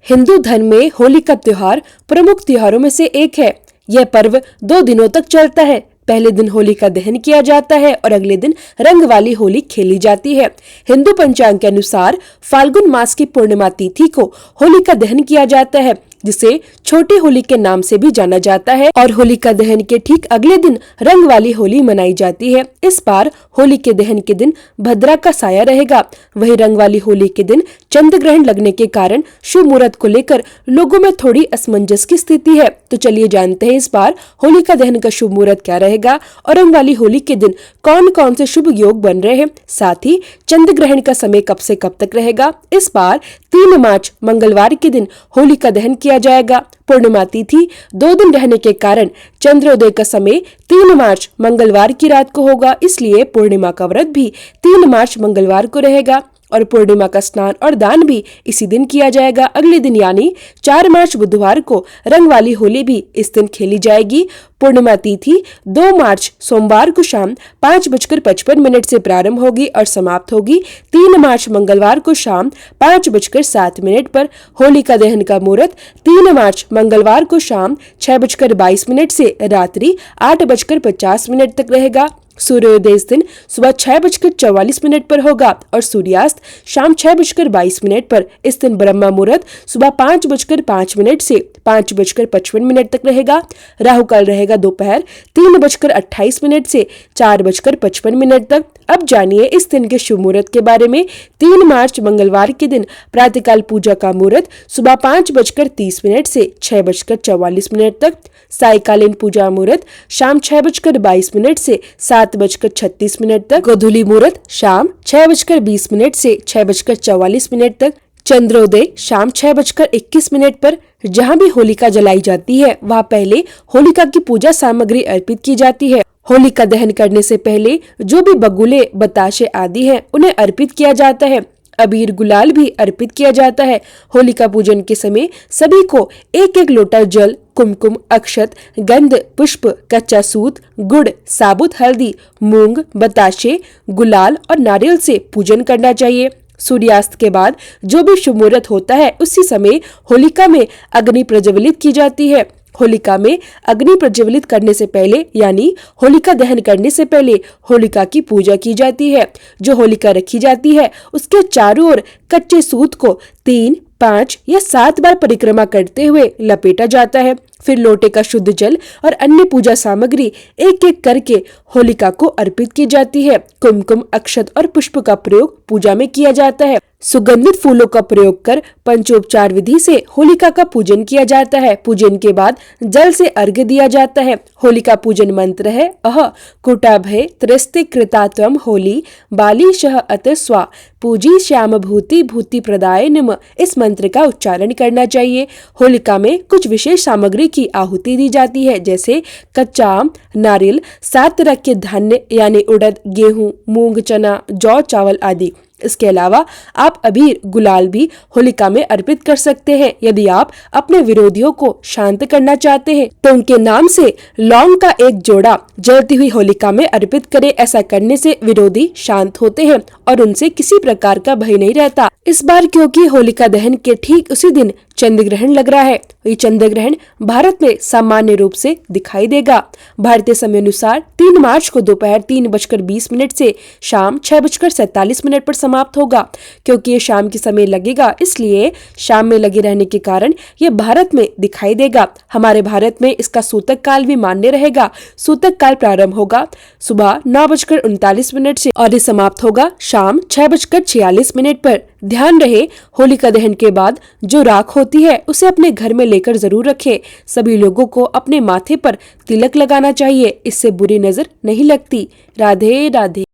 हिंदू धर्म में होली का त्योहार प्रमुख त्योहारों में से एक है। यह पर्व 2 दिनों तक चलता है। पहले दिन होली का दहन किया जाता है और अगले दिन रंग वाली होली खेली जाती है। हिंदू पंचांग के अनुसार फाल्गुन मास की पूर्णिमा तिथि को होली का दहन किया जाता है, जिसे छोटी होली के नाम से भी जाना जाता है। और होली का दहन के ठीक अगले दिन रंग वाली होली मनाई जाती है। इस बार होली के दहन के दिन भद्रा का साया रहेगा। वहीं रंग वाली होली के दिन चंद्र ग्रहण लगने के कारण शुभ मुहूर्त को लेकर लोगों में थोड़ी असमंजस की स्थिति है। तो चलिए जानते हैं इस बार होली का दहन का शुभ मुहूर्त क्या रहेगा और रंग वाली होली के दिन कौन कौन से शुभ योग बन रहे हैं। साथ ही चंद्र ग्रहण का समय कब से कब तक रहेगा। इस बार 3 मार्च मंगलवार के दिन होली का दहन किया जाएगा। पूर्णिमा तिथि 2 दिन रहने के कारण चंद्रोदय का समय 3 मार्च मंगलवार की रात को होगा, इसलिए पूर्णिमा का व्रत भी 3 मार्च मंगलवार को रहेगा और पूर्णिमा का स्नान और दान भी इसी दिन किया जाएगा। अगले दिन यानी 4 मार्च बुधवार को रंग वाली होली भी इस दिन खेली जाएगी। पूर्णिमा तिथि 2 मार्च सोमवार को शाम 5:55 से प्रारंभ होगी और समाप्त होगी 3 मार्च मंगलवार को शाम 5:07 पर। होली का दहन का मुहूर्त 3 मार्च मंगलवार को शाम 6:22 से रात्रि 8:50 तक रहेगा। सूर्योदय इस दिन सुबह 6:44 पर होगा और सूर्यास्त शाम 6:22 पर। इस दिन ब्रह्म मुहूर्त सुबह 5:05 से 5:55 तक रहेगा। राहु काल रहेगा दोपहर 3:28 से 4:55 तक। अब जानिए इस दिन के शुभ मुहूर्त के बारे में। 3 मार्च मंगलवार के दिन प्रातःकाल पूजा का मुहूर्त सुबह 5:30 से 6:44 तक। सायकालीन पूजा मुहूर्त शाम 6:22 से 7:36 तक। गोधूली मुहूर्त शाम 6:20 से 6:44 तक। चंद्रोदय शाम 6:21 पर। जहाँ भी होलिका जलाई जाती है वहाँ पहले होलिका की पूजा सामग्री अर्पित की जाती है। होलिका दहन करने से पहले जो भी बगुले, बताशे आदि हैं उन्हें अर्पित किया जाता है। अबीर गुलाल भी अर्पित किया जाता है। होलिका पूजन के समय सभी को 1-1 लोटा जल, कुमकुम, अक्षत, गंध, पुष्प, कच्चा सूत, गुड़, साबुत हल्दी, मूंग, बताशे, गुलाल और नारियल से पूजन करना चाहिए। सूर्यास्त के बाद जो भी शुभ मुहूर्त होता है उसी समय होलिका में अग्नि प्रज्वलित की जाती है। होलिका में अग्नि प्रज्वलित करने से पहले यानी होलिका दहन करने से पहले होलिका की पूजा की जाती है। जो होलिका रखी जाती है उसके चारों ओर कच्चे सूत को 3, 5 या 7 बार परिक्रमा करते हुए लपेटा जाता है। फिर लोटे का शुद्ध जल और अन्य पूजा सामग्री 1-1 करके होलिका को अर्पित की जाती है। कुमकुम, अक्षत और पुष्प का प्रयोग पूजा में किया जाता है। सुगंधित फूलों का प्रयोग कर पंचोपचार विधि से होलिका का पूजन किया जाता है। पूजन के बाद जल से अर्घ्य दिया जाता है। होलिका पूजन मंत्र है अह कुटाभय त्रस्ते कृता त्वम होली बाली शह अत स्वा पूजी श्याम भूति भूति प्रदाय नम। इस मंत्र का उच्चारण करना चाहिए। होलिका में कुछ विशेष सामग्री की आहुति दी जाती है, जैसे कच्चा आम, नारियल, 7 तरह के धान्य यानी उड़द, गेहूं, मूंग, चना, जौ, चावल आदि। इसके अलावा आप अबीर गुलाल भी होलिका में अर्पित कर सकते हैं। यदि आप अपने विरोधियों को शांत करना चाहते हैं तो उनके नाम से लौंग का 1 जोड़ा जलती हुई होलिका में अर्पित करें। ऐसा करने से विरोधी शांत होते हैं और उनसे किसी प्रकार का भय नहीं रहता। इस बार क्योंकि होलिका दहन के ठीक उसी दिन चंद्र ग्रहण लग रहा है, ये चंद्र ग्रहण भारत में सामान्य रूप से दिखाई देगा। भारतीय समय अनुसार 3 मार्च को दोपहर 3:20 से शाम 6:47 पर समाप्त होगा। क्योंकि ये शाम के समय लगेगा, इसलिए शाम में लगे रहने के कारण ये भारत में दिखाई देगा। हमारे भारत में इसका सूतक काल भी मान्य रहेगा। सूतक काल प्रारंभ होगा सुबह 9:39 से और ये समाप्त होगा शाम 6:46 पर। ध्यान रहे होलिका दहन के बाद जो राख होती है उसे अपने घर में लेकर जरूर रखें। सभी लोगों को अपने माथे पर तिलक लगाना चाहिए, इससे बुरी नजर नहीं लगती। राधे राधे।